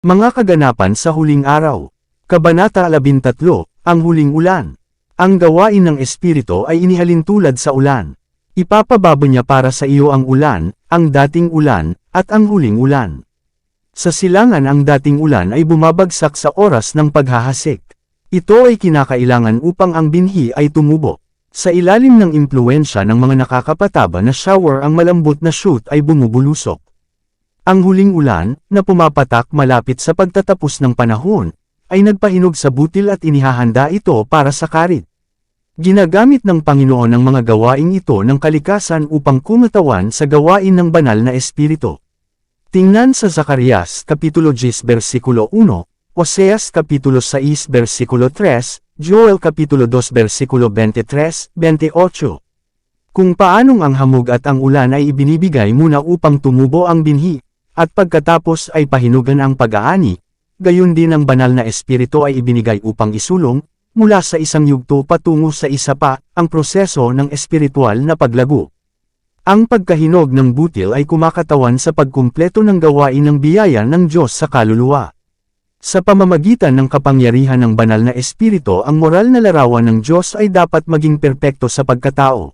Mga kaganapan sa huling araw. Kabanata 13, ang huling ulan. Ang gawain ng Espiritu ay inihalin tulad sa ulan. Ipapababa niya para sa iyo ang ulan, ang dating ulan, at ang huling ulan. Sa silangan ang dating ulan ay bumabagsak sa oras ng paghahasik. Ito ay kinakailangan upang ang binhi ay tumubo. Sa ilalim ng impluwensya ng mga nakakapataba na shower ang malambot na shoot ay bumubulusok. Ang huling ulan, na pumapatak malapit sa pagtatapos ng panahon, ay nagpahinog sa butil at inihahanda ito para sa karit. Ginagamit ng Panginoon ang mga gawaing ito ng kalikasan upang kumatawan sa gawain ng banal na Espiritu. Tingnan sa Zacarias Kapitulo 10 versikulo 1, Oseas Kapitulo 6 versikulo 3, Joel Kapitulo 2 versikulo 23-28. Kung paanong ang hamog at ang ulan ay ibinibigay muna upang tumubo ang binhi, at pagkatapos ay pahinugan ang pag-aani, gayon din ang banal na Espiritu ay ibinigay upang isulong, mula sa isang yugto patungo sa isa pa, ang proseso ng espiritual na paglago. Ang pagkahinog ng butil ay kumakatawan sa pagkumpleto ng gawain ng biyaya ng Diyos sa kaluluwa. Sa pamamagitan ng kapangyarihan ng banal na Espiritu ang moral na larawan ng Diyos ay dapat maging perpekto sa pagkatao.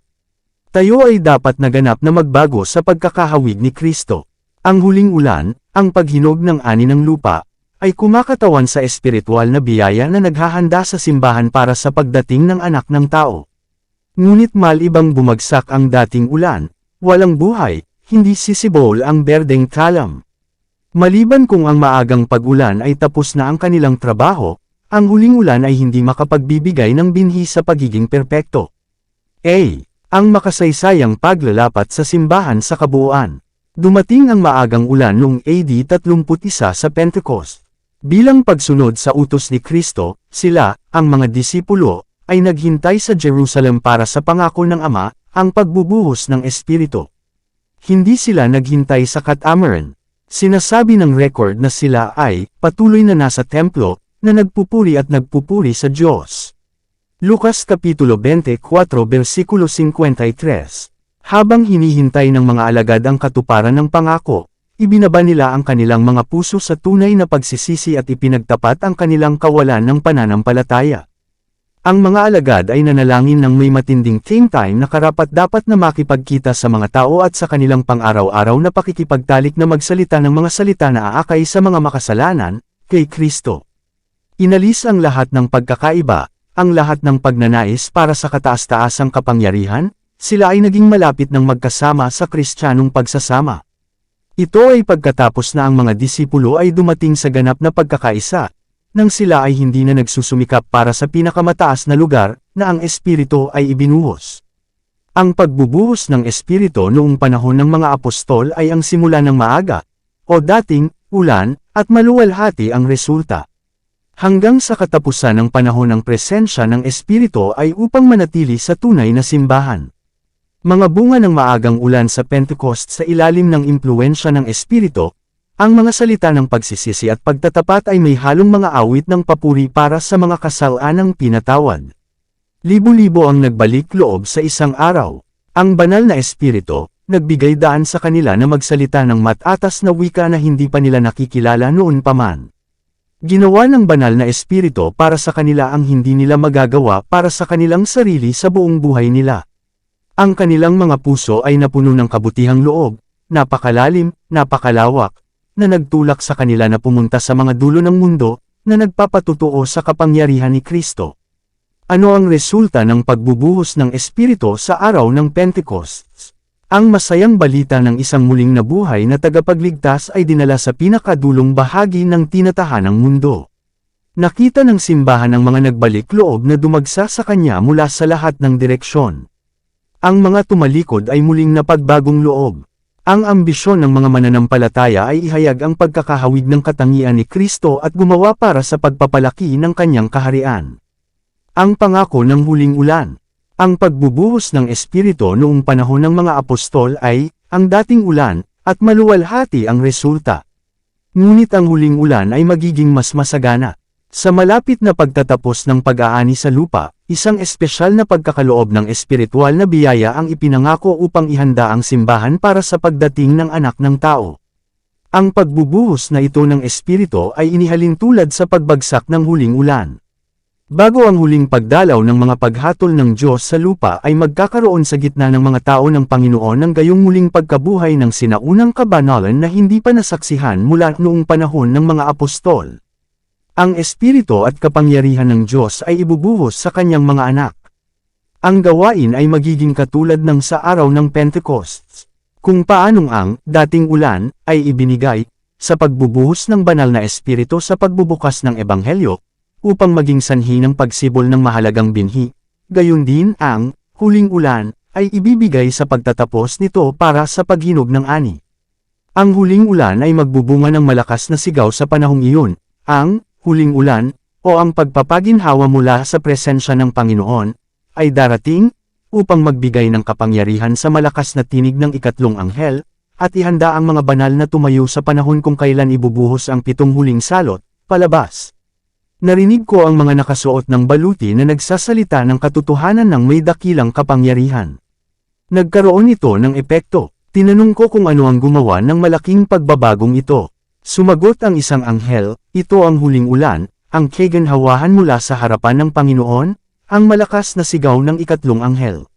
Tayo ay dapat naganap na magbago sa pagkakahawig ni Kristo. Ang huling ulan, ang paghinog ng ani ng lupa, ay kumakatawan sa espiritual na biyaya na naghahanda sa simbahan para sa pagdating ng anak ng tao. Ngunit malibang bumagsak ang dating ulan, walang buhay, hindi sisibol ang berdeng kalam. Maliban kung ang maagang pag-ulan ay tapos na ang kanilang trabaho, ang huling ulan ay hindi makapagbibigay ng binhi sa pagiging perpekto. Ang makasaysayang paglalapat sa simbahan sa kabuuan. Dumating ang maagang ulan noong AD 31 sa Pentecost. Bilang pagsunod sa utos ni Kristo, sila, ang mga disipulo, ay naghintay sa Jerusalem para sa pangako ng Ama, ang pagbubuhos ng Espiritu. Hindi sila naghintay sa Catamaran. Sinasabi ng record na sila ay patuloy na nasa templo, na nagpupuri at nagpupuri sa Diyos. Lucas Kapitulo 24 versikulo 53. Habang hinihintay ng mga alagad ang katuparan ng pangako, ibinaba nila ang kanilang mga puso sa tunay na pagsisisi at ipinagtapat ang kanilang kawalan ng pananampalataya. Ang mga alagad ay nanalangin ng may matinding think time na karapat-dapat na makipagkita sa mga tao at sa kanilang pang-araw-araw na pakikipagtalik na magsalita ng mga salita na aakay sa mga makasalanan, kay Kristo. Inalis ang lahat ng pagkakaiba, ang lahat ng pagnanais para sa kataas-taasang kapangyarihan, sila ay naging malapit ng magkasama sa Kristiyanong pagsasama. Ito ay pagkatapos na ang mga disipulo ay dumating sa ganap na pagkakaisa, nang sila ay hindi na nagsusumikap para sa pinakamataas na lugar, na ang Espiritu ay ibinuhos. Ang pagbubuhos ng Espiritu noong panahon ng mga apostol ay ang simula ng maaga, o dating, ulan, at maluwalhati ang resulta. Hanggang sa katapusan ng panahon ng presensya ng Espiritu ay upang manatili sa tunay na simbahan. Mga bunga ng maagang ulan sa Pentecost sa ilalim ng impluwensya ng Espiritu, ang mga salita ng pagsisisi at pagtatapat ay may halong mga awit ng papuri para sa mga kasalanang pinatawad. Libo-libo ang nagbalik loob sa isang araw. Ang banal na Espiritu, nagbigay daan sa kanila na magsalita ng matatas na wika na hindi pa nila nakikilala noon pa man. Ginawa ng banal na Espiritu para sa kanila ang hindi nila magagawa para sa kanilang sarili sa buong buhay nila. Ang kanilang mga puso ay napuno ng kabutihang loob, napakalalim, napakalawak, na nagtulak sa kanila na pumunta sa mga dulo ng mundo, na nagpapatutuo sa kapangyarihan ni Kristo. Ano ang resulta ng pagbubuhos ng Espiritu sa araw ng Pentecost? Ang masayang balita ng isang muling nabuhay na tagapagligtas ay dinala sa pinakadulong bahagi ng tinatahanang mundo. Nakita ng simbahan ang mga nagbalik loob na dumagsa sa kanya mula sa lahat ng direksyon. Ang mga tumalikod ay muling napagbagong loob. Ang ambisyon ng mga mananampalataya ay ihayag ang pagkakahawig ng katangian ni Kristo at gumawa para sa pagpapalaki ng kanyang kaharian. Ang pangako ng huling ulan. Ang pagbubuhos ng Espiritu noong panahon ng mga apostol ay, ang dating ulan, at maluwalhati ang resulta. Ngunit ang huling ulan ay magiging mas masagana. Sa malapit na pagtatapos ng pag-aani sa lupa, isang espesyal na pagkakaloob ng espiritual na biyaya ang ipinangako upang ihanda ang simbahan para sa pagdating ng anak ng tao. Ang pagbubuhos na ito ng Espiritu ay inihalin tulad sa pagbagsak ng huling ulan. Bago ang huling pagdalaw ng mga paghatol ng Diyos sa lupa ay magkakaroon sa gitna ng mga tao ng Panginoon ng gayong muling pagkabuhay ng sinaunang kabanalan na hindi pa nasaksihan mula noong panahon ng mga apostol. Ang Espiritu at kapangyarihan ng Diyos ay ibubuhos sa kanyang mga anak. Ang gawain ay magiging katulad ng sa araw ng Pentecost, kung paanong ang dating ulan ay ibinigay sa pagbubuhos ng banal na Espiritu sa pagbubukas ng Ebanghelyo, upang maging sanhi ng pagsibol ng mahalagang binhi. Gayon din ang huling ulan ay ibibigay sa pagtatapos nito para sa paghinog ng ani. Ang huling ulan ay magbubunga ng malakas na sigaw sa panahong iyon. Ang huling ulan o ang pagpapaginhawa mula sa presensya ng Panginoon ay darating upang magbigay ng kapangyarihan sa malakas na tinig ng ikatlong anghel at ihanda ang mga banal na tumayo sa panahon kung kailan ibubuhos ang 7 huling salot palabas. Narinig ko ang mga nakasuot ng baluti na nagsasalita ng katotohanan ng may dakilang kapangyarihan. Nagkaroon ito ng epekto. Tinanong ko kung ano ang gumawa ng malaking pagbabagong ito. Sumagot ang isang anghel, ito ang huling ulan, ang kaganhawahan mula sa harapan ng Panginoon, ang malakas na sigaw ng ikatlong anghel.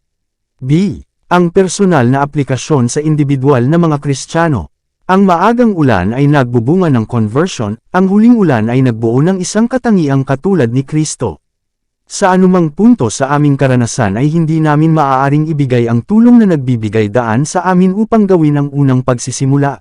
B. Ang personal na aplikasyon sa individual na mga Kristiyano. Ang maagang ulan ay nagbubunga ng conversion, ang huling ulan ay nagbuo ng isang katangiang katulad ni Kristo. Sa anumang punto sa aming karanasan ay hindi namin maaaring ibigay ang tulong na nagbibigay daan sa amin upang gawin ang unang pagsisimula.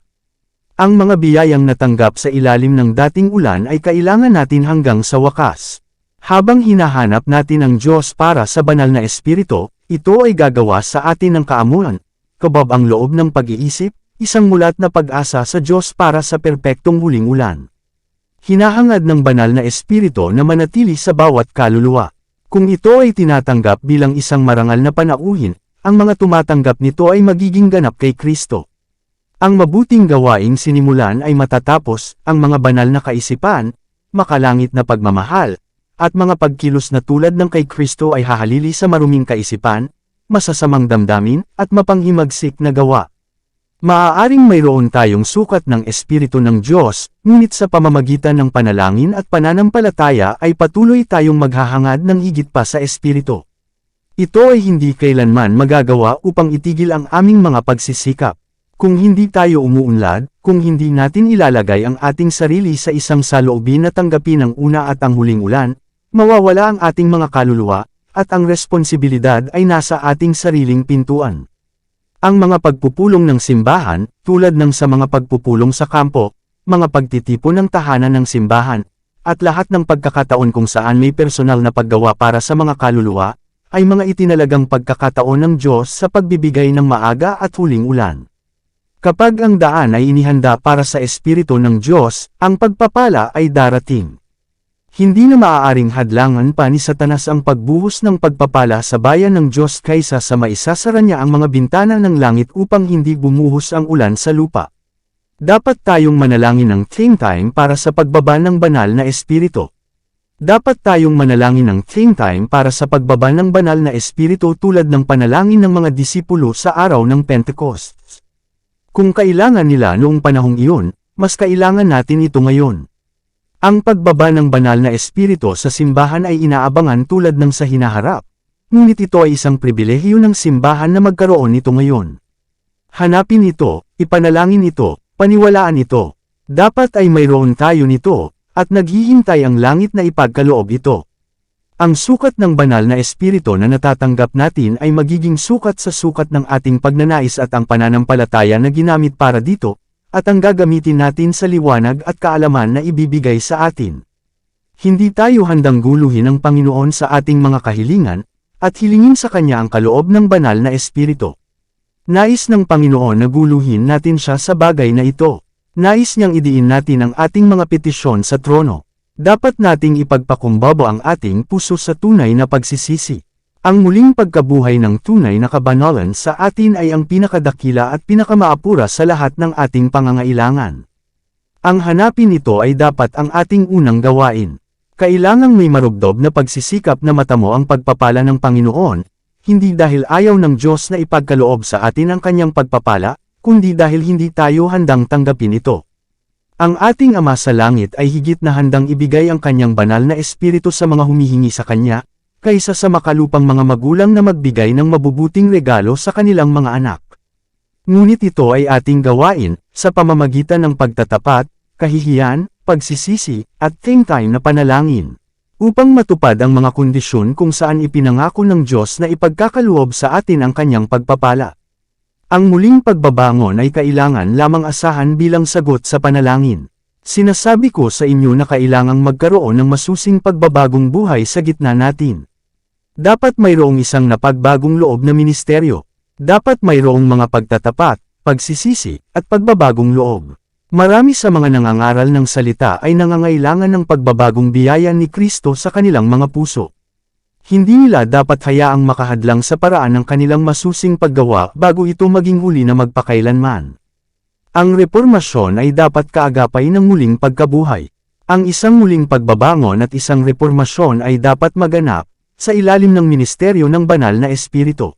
Ang mga biyayang natanggap sa ilalim ng dating ulan ay kailangan natin hanggang sa wakas. Habang hinahanap natin ang Diyos para sa banal na Espiritu, ito ay gagawa sa atin ng kaamuan, kabab ang loob ng pag-iisip, isang mulat na pag-asa sa Diyos para sa perpektong huling ulan. Hinahangad ng banal na Espiritu na manatili sa bawat kaluluwa. Kung ito ay tinatanggap bilang isang marangal na panauhin, ang mga tumatanggap nito ay magiging ganap kay Kristo. Ang mabuting gawaing sinimulan ay matatapos, ang mga banal na kaisipan, makalangit na pagmamahal, at mga pagkilos na tulad ng kay Kristo ay hahalili sa maruming kaisipan, masasamang damdamin, at mapanghimagsik na gawa. Maaaring mayroon tayong sukat ng Espiritu ng Diyos, ngunit sa pamamagitan ng panalangin at pananampalataya ay patuloy tayong maghahangad ng higit pa sa Espiritu. Ito ay hindi kailanman magagawa upang itigil ang aming mga pagsisikap. Kung hindi tayo umuunlad, kung hindi natin ilalagay ang ating sarili sa isang saloobin na tanggapin ang una at ang huling ulan, mawawala ang ating mga kaluluwa, at ang responsibilidad ay nasa ating sariling pintuan. Ang mga pagpupulong ng simbahan, tulad ng sa mga pagpupulong sa kampo, mga pagtitipon ng tahanan ng simbahan, at lahat ng pagkakataon kung saan may personal na paggawa para sa mga kaluluwa, ay mga itinalagang pagkakataon ng Diyos sa pagbibigay ng maaga at huling ulan. Kapag ang daan ay inihanda para sa Espiritu ng Diyos, ang pagpapala ay darating. Hindi na maaaring hadlangan pa ni Satanas ang pagbuhos ng pagpapala sa bayan ng Diyos kaysa sa maisasara niya ang mga bintana ng langit upang hindi bumuhos ang ulan sa lupa. Dapat tayong manalangin ng time para sa pagbaba ng banal na Espiritu. Dapat tayong manalangin ng time para sa pagbaba ng banal na Espiritu tulad ng panalangin ng mga disipulo sa araw ng Pentecost. Kung kailangan nila noong panahong iyon, mas kailangan natin ito ngayon. Ang pagbaba ng banal na Espiritu sa simbahan ay inaabangan tulad ng sa hinaharap, ngunit ito ay isang pribilehiyo ng simbahan na magkaroon nito ngayon. Hanapin ito, ipanalangin ito, paniwalaan ito. Dapat ay mayroon tayo nito, at naghihintay ang langit na ipagkaloob ito. Ang sukat ng banal na Espiritu na natatanggap natin ay magiging sukat sa sukat ng ating pagnanais at ang pananampalataya na ginamit para dito, at ang gagamitin natin sa liwanag at kaalaman na ibibigay sa atin. Hindi tayo handang guluhin ang Panginoon sa ating mga kahilingan, at hilingin sa Kanya ang kaloob ng banal na Espiritu. Nais ng Panginoon na guluhin natin siya sa bagay na ito. Nais niyang idiin natin ang ating mga petisyon sa trono. Dapat nating ipagpakumbaba ang ating puso sa tunay na pagsisisi. Ang muling pagkabuhay ng tunay na kabanalan sa atin ay ang pinakadakila at pinakamaapura sa lahat ng ating pangangailangan. Ang hanapin nito ay dapat ang ating unang gawain. Kailangang may marugdob na pagsisikap na matamo ang pagpapala ng Panginoon, hindi dahil ayaw ng Diyos na ipagkaloob sa atin ang kanyang pagpapala, kundi dahil hindi tayo handang tanggapin ito. Ang ating Ama sa langit ay higit na handang ibigay ang kanyang banal na espiritu sa mga humihingi sa kanya, kaysa sa makalupang mga magulang na magbigay ng mabubuting regalo sa kanilang mga anak. Ngunit ito ay ating gawain, sa pamamagitan ng pagtatapat, kahihiyan, pagsisisi, at time na panalangin, upang matupad ang mga kondisyon kung saan ipinangako ng Diyos na ipagkakaloob sa atin ang kanyang pagpapala. Ang muling pagbabangon ay kailangan lamang asahan bilang sagot sa panalangin. Sinasabi ko sa inyo na kailangang magkaroon ng masusing pagbabagong buhay sa gitna natin. Dapat mayroong isang napagbagong loob na ministeryo. Dapat mayroong mga pagtatapat, pagsisisi, at pagbabagong loob. Marami sa mga nangangaral ng salita ay nangangailangan ng pagbabagong biyaya ni Kristo sa kanilang mga puso. Hindi nila dapat hayaang makahadlang sa paraan ng kanilang masusing paggawa bago ito maging huli na magpakailanman. Ang reformasyon ay dapat kaagapay ng muling pagkabuhay. Ang isang muling pagbabangon at isang reformasyon ay dapat maganap sa ilalim ng ministeryo ng banal na espiritu.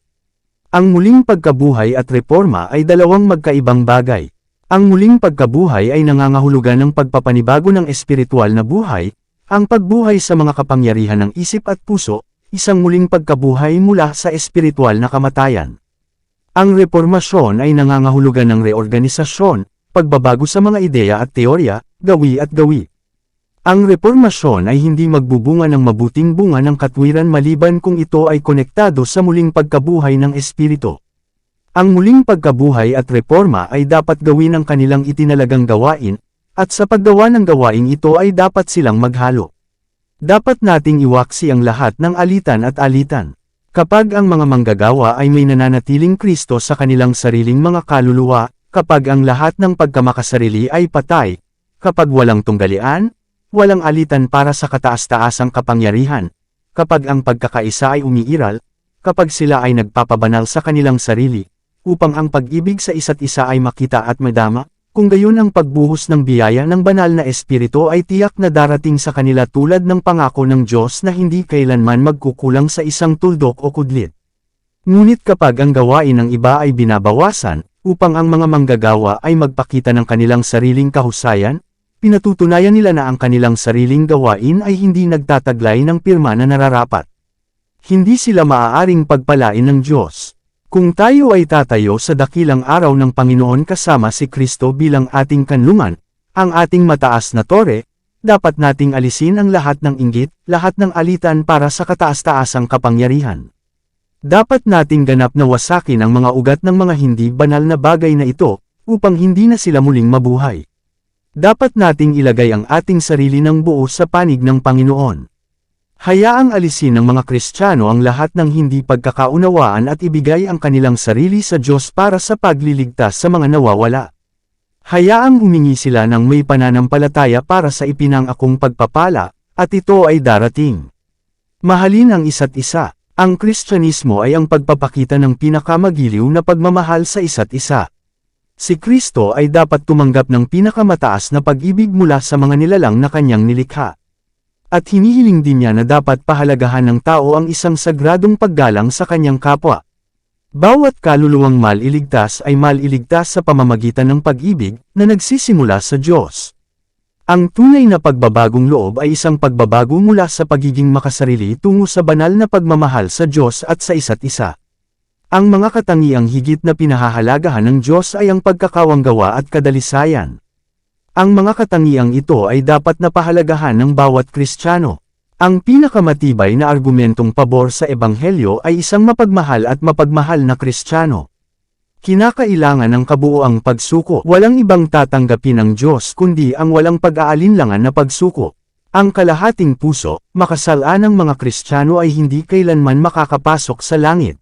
Ang muling pagkabuhay at reforma ay dalawang magkaibang bagay. Ang muling pagkabuhay ay nangangahulugan ng pagpapanibago ng espiritual na buhay, ang pagbuhay sa mga kapangyarihan ng isip at puso, isang muling pagkabuhay mula sa espiritual na kamatayan. Ang reformasyon ay nangangahulugan ng reorganisasyon, pagbabago sa mga ideya at teorya, gawi at gawi. Ang reformasyon ay hindi magbubunga ng mabuting bunga ng katwiran maliban kung ito ay konektado sa muling pagkabuhay ng espiritu. Ang muling pagkabuhay at reforma ay dapat gawin ng kanilang itinalagang gawain, at sa paggawa ng gawain ito ay dapat silang maghalo. Dapat nating iwaksi ang lahat ng alitan at alitan. Kapag ang mga manggagawa ay may nananatiling Kristo sa kanilang sariling mga kaluluwa, kapag ang lahat ng pagkamakasarili ay patay, kapag walang tunggalian, walang alitan para sa kataas-taasang kapangyarihan, kapag ang pagkakaisa ay umiiral, kapag sila ay nagpapabanal sa kanilang sarili, upang ang pag-ibig sa isa't isa ay makita at madama, kung gayon ang pagbuhos ng biyaya ng banal na espiritu ay tiyak na darating sa kanila tulad ng pangako ng Diyos na hindi kailanman magkukulang sa isang tuldok o kudlit. Ngunit kapag ang gawain ng iba ay binabawasan, upang ang mga manggagawa ay magpakita ng kanilang sariling kahusayan, pinatutunayan nila na ang kanilang sariling gawain ay hindi nagtataglay ng pirma na nararapat. Hindi sila maaaring pagpalain ng Diyos. Kung tayo ay tatayo sa dakilang araw ng Panginoon kasama si Kristo bilang ating kanlungan, ang ating mataas na tore, dapat nating alisin ang lahat ng inggit, lahat ng alitan para sa kataas-taasang kapangyarihan. Dapat nating ganap na wasakin ang mga ugat ng mga hindi banal na bagay na ito, upang hindi na sila muling mabuhay. Dapat nating ilagay ang ating sarili ng buo sa panig ng Panginoon. Hayaang alisin ng mga Kristiyano ang lahat ng hindi pagkakaunawaan at ibigay ang kanilang sarili sa Diyos para sa pagliligtas sa mga nawawala. Hayaang humingi sila ng may pananampalataya para sa ipinangakong pagpapala, at ito ay darating. Mahalin ang isa't isa. Ang Kristyanismo ay ang pagpapakita ng pinakamagiliw na pagmamahal sa isa't isa. Si Kristo ay dapat tumanggap ng pinakamataas na pag-ibig mula sa mga nilalang na kanyang nilikha. At hinihiling din niya na dapat pahalagahan ng tao ang isang sagradong paggalang sa kanyang kapwa. Bawat kaluluwang maliligtas ay maliligtas sa pamamagitan ng pag-ibig na nagsisimula sa Diyos. Ang tunay na pagbabagong loob ay isang pagbabago mula sa pagiging makasarili tungo sa banal na pagmamahal sa Diyos at sa isa't isa. Ang mga katangiang higit na pinahahalagahan ng Diyos ay ang pagkakawanggawa at kadalisayan. Ang mga katangiang ito ay dapat na pahalagahan ng bawat Kristiyano. Ang pinakamatibay na argumentong pabor sa Ebanghelyo ay isang mapagmahal at mapagmahal na Kristiyano. Kinakailangan ng kabuoang pagsuko. Walang ibang tatanggapin ng Diyos kundi ang walang pag-aalinlangan na pagsuko. Ang kalahating puso, makasalanang mga Kristiyano ay hindi kailanman makakapasok sa langit.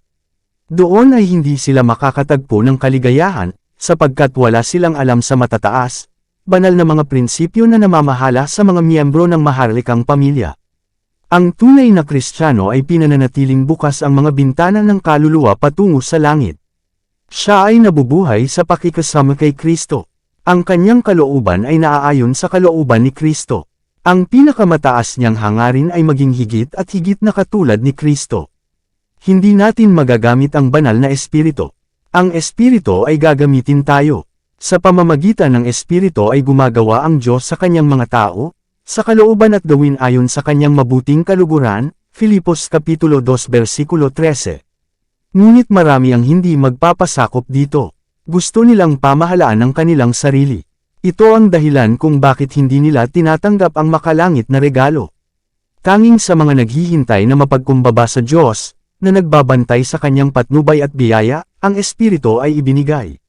Doon ay hindi sila makakatagpo ng kaligayahan, sapagkat wala silang alam sa matataas, banal na mga prinsipyo na namamahala sa mga miyembro ng maharlikang pamilya. Ang tunay na Kristiyano ay pinananatiling bukas ang mga bintana ng kaluluwa patungo sa langit. Siya ay nabubuhay sa pakikasama kay Kristo. Ang kanyang kalooban ay naaayon sa kalooban ni Kristo. Ang pinakamataas niyang hangarin ay maging higit at higit na katulad ni Kristo. Hindi natin magagamit ang banal na espiritu. Ang espiritu ay gagamitin tayo. Sa pamamagitan ng Espiritu ay gumagawa ang Diyos sa kanyang mga tao, sa kalooban at gawin ayon sa kanyang mabuting kaluguran, Filipos Kapitulo 2 versikulo 13. Ngunit marami ang hindi magpapasakop dito. Gusto nilang pamahalaan ang kanilang sarili. Ito ang dahilan kung bakit hindi nila tinatanggap ang makalangit na regalo. Tanging sa mga naghihintay na mapagkumbaba sa Diyos, na nagbabantay sa kanyang patnubay at biyaya, ang Espiritu ay ibinigay.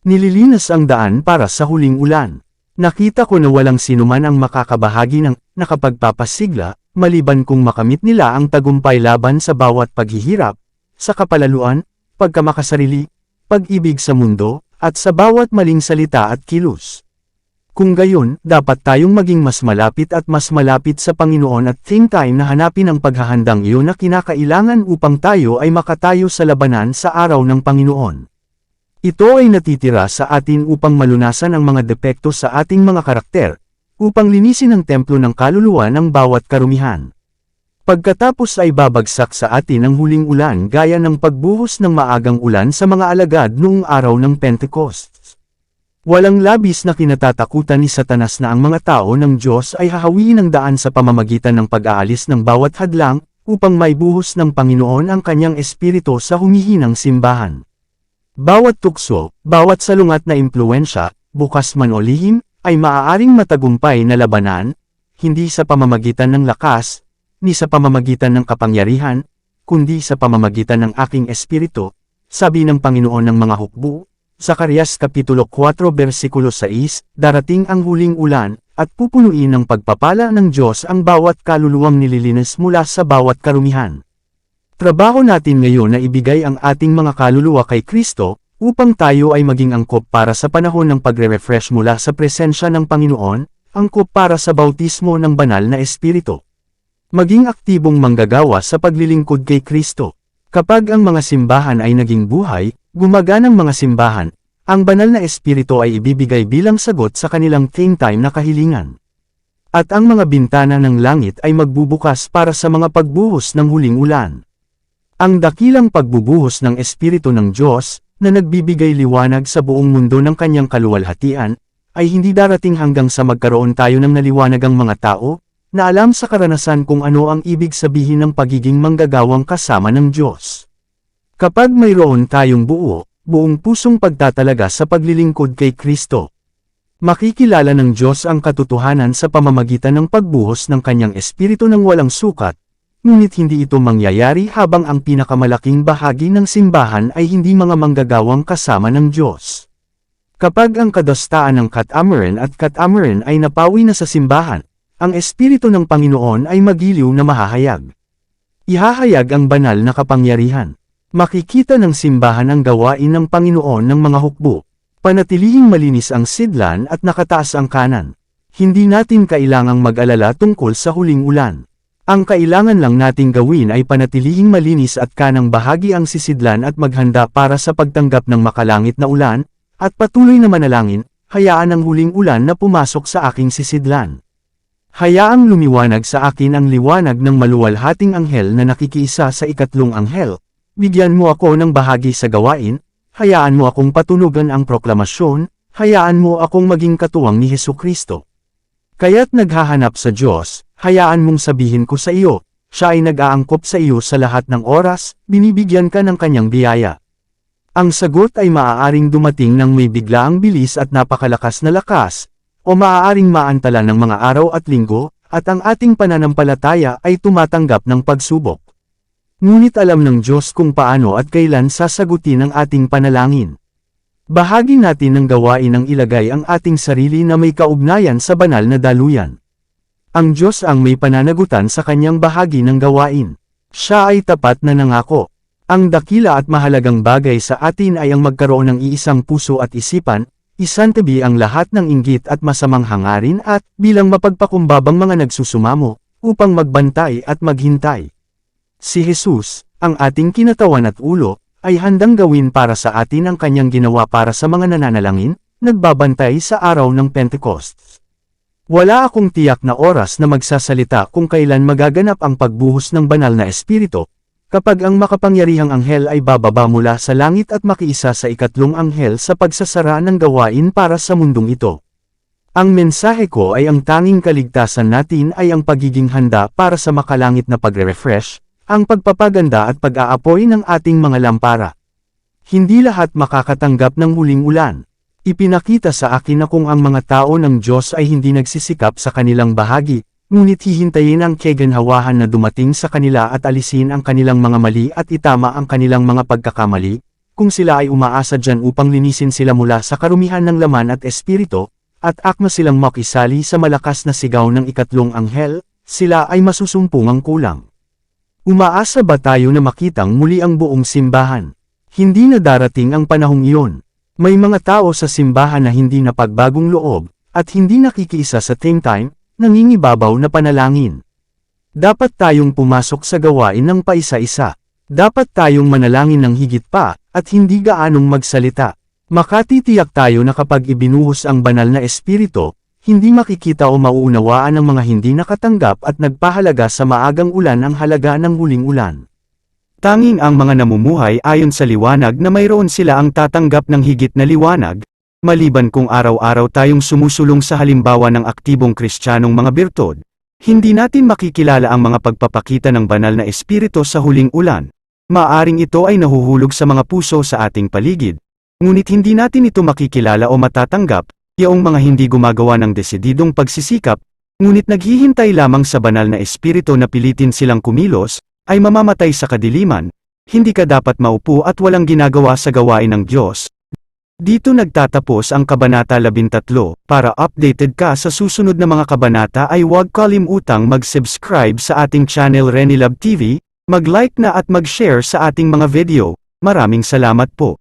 Nililinas ang daan para sa huling ulan. Nakita ko na walang sinuman ang makakabahagi ng nakapagpapasigla, maliban kung makamit nila ang tagumpay laban sa bawat paghihirap, sa kapalaluan, pagkamakasarili, pag-ibig sa mundo, at sa bawat maling salita at kilos. Kung gayon, dapat tayong maging mas malapit sa Panginoon at think time na hanapin ang paghahandang iyon na kinakailangan upang tayo ay makatayo sa labanan sa araw ng Panginoon. Ito ay natitira sa atin upang malunasan ang mga depekto sa ating mga karakter, upang linisin ang templo ng kaluluwa ng bawat karumihan. Pagkatapos ay babagsak sa atin ang huling ulan gaya ng pagbuhos ng maagang ulan sa mga alagad noong araw ng Pentecost. Walang labis na kinatatakutan ni Satanas na ang mga tao ng Diyos ay hahawiin ang daan sa pamamagitan ng pag-aalis ng bawat hadlang, upang maibuhos ng Panginoon ang kanyang espiritu sa humihinang simbahan. Bawat tukso, bawat salungat na impluensya, bukas man o lihim, ay maaaring matagumpay na labanan, hindi sa pamamagitan ng lakas, ni sa pamamagitan ng kapangyarihan, kundi sa pamamagitan ng aking espiritu, sabi ng Panginoon ng mga hukbo. Zacarias Kapitulo 4 versikulo 6, darating ang huling ulan, at pupunuin ng pagpapala ng Diyos ang bawat kaluluwang nililinis mula sa bawat karumihan. Trabaho natin ngayon na ibigay ang ating mga kaluluwa kay Kristo, upang tayo ay maging angkop para sa panahon ng pagre-refresh mula sa presensya ng Panginoon, angkop para sa bautismo ng banal na Espiritu. Maging aktibong manggagawa sa paglilingkod kay Kristo. Kapag ang mga simbahan ay naging buhay, gumaganang mga simbahan, ang banal na espiritu ay ibibigay bilang sagot sa kanilang think time na kahilingan. At ang mga bintana ng langit ay magbubukas para sa mga pagbuhos ng huling ulan. Ang dakilang pagbubuhos ng espiritu ng Diyos, na nagbibigay liwanag sa buong mundo ng kanyang kaluwalhatian, ay hindi darating hanggang sa magkaroon tayo ng naliwanagang mga tao, na alam sa karanasan kung ano ang ibig sabihin ng pagiging manggagawang kasama ng Diyos. Kapag mayroon tayong buong pusong pagtatalaga sa paglilingkod kay Kristo, makikilala ng Diyos ang katotohanan sa pamamagitan ng pagbuhos ng kanyang espiritu ng walang sukat, ngunit hindi ito mangyayari habang ang pinakamalaking bahagi ng simbahan ay hindi mga manggagawang kasama ng Diyos. Kapag ang kadastaan ng Kat-Amaran at Kat-Amaran ay napawi na sa simbahan, ang espiritu ng Panginoon ay magiliw na mahahayag. Ihahayag ang banal na kapangyarihan. Makikita ng simbahan ang gawain ng Panginoon ng mga hukbo. Panatilihing malinis ang sidlan at nakataas ang kanan. Hindi natin kailangang mag-alala tungkol sa huling ulan. Ang kailangan lang nating gawin ay panatilihing malinis at kanang bahagi ang sisidlan at maghanda para sa pagtanggap ng makalangit na ulan, at patuloy na manalangin, hayaan ang huling ulan na pumasok sa aking sisidlan. Hayaang lumiwanag sa akin ang liwanag ng maluwalhating anghel na nakikiisa sa ikatlong anghel. Bigyan mo ako ng bahagi sa gawain, hayaan mo akong patunugan ang proklamasyon, hayaan mo akong maging katuwang ni Hesukristo. Kaya't naghahanap sa Diyos, hayaan mong sabihin ko sa iyo, siya ay nag-aangkop sa iyo sa lahat ng oras, binibigyan ka ng kanyang biyaya. Ang sagot ay maaaring dumating ng may biglaang bilis at napakalakas na lakas, o maaaring maantala ng mga araw at linggo, at ang ating pananampalataya ay tumatanggap ng pagsubok. Ngunit alam ng Diyos kung paano at kailan sasagutin ang ating panalangin. Bahagi natin ng gawain ang ilagay ang ating sarili na may kaugnayan sa banal na daluyan. Ang Diyos ang may pananagutan sa kanyang bahagi ng gawain. Siya ay tapat na nangako. Ang dakila at mahalagang bagay sa atin ay ang magkaroon ng iisang puso at isipan, isantabi ang lahat ng inggit at masamang hangarin at, bilang mapagpakumbabang mga nagsusumamo, upang magbantay at maghintay. Si Jesus, ang ating kinatawan at ulo, ay handang gawin para sa atin ang kanyang ginawa para sa mga nananalangin, nagbabantay sa araw ng Pentecost. Wala akong tiyak na oras na magsasalita kung kailan magaganap ang pagbuhos ng banal na espiritu, kapag ang makapangyarihang anghel ay bababa mula sa langit at makiisa sa ikatlong anghel sa pagsasara ng gawain para sa mundong ito. Ang mensahe ko ay ang tanging kaligtasan natin ay ang pagiging handa para sa makalangit na pagre-refresh, ang pagpapaganda at pag-aapoy ng ating mga lampara. Hindi lahat makakatanggap ng huling ulan. Ipinakita sa akin na kung ang mga tao ng Diyos ay hindi nagsisikap sa kanilang bahagi, ngunit hihintayin ang kaginhawahan na dumating sa kanila at alisin ang kanilang mga mali at itama ang kanilang mga pagkakamali, kung sila ay umaasa dyan upang linisin sila mula sa karumihan ng laman at espiritu, at akma silang makisali sa malakas na sigaw ng ikatlong anghel, sila ay masusumpungang kulang. Umaasa ba tayo na makitang muli ang buong simbahan? Hindi na darating ang panahong iyon. May mga tao sa simbahan na hindi napagbagong loob, at hindi nakikiisa sa same time, nangingibabaw na panalangin. Dapat tayong pumasok sa gawain ng paisa-isa. Dapat tayong manalangin ng higit pa, at hindi gaanong magsalita. Makatitiyak tayo na kapag ibinuhos ang banal na espiritu, hindi makikita o mauunawaan ng mga hindi nakatanggap at nagpahalaga sa maagang ulan ang halaga ng huling ulan. Tanging ang mga namumuhay ayon sa liwanag na mayroon sila ang tatanggap ng higit na liwanag, maliban kung araw-araw tayong sumusulong sa halimbawa ng aktibong Kristiyanong mga birtud, hindi natin makikilala ang mga pagpapakita ng banal na espiritu sa huling ulan. Maaring ito ay nahuhulog sa mga puso sa ating paligid. Ngunit hindi natin ito makikilala o matatanggap, yaong mga hindi gumagawa ng desididong pagsisikap, ngunit naghihintay lamang sa banal na espiritu na pilitin silang kumilos, ay mamamatay sa kadiliman. Hindi ka dapat maupo at walang ginagawa sa gawain ng Diyos. Dito nagtatapos ang Kabanata 13, para updated ka sa susunod na mga kabanata ay huwag kalimutang mag-subscribe sa ating channel Renilab TV, mag-like na at mag-share sa ating mga video. Maraming salamat po.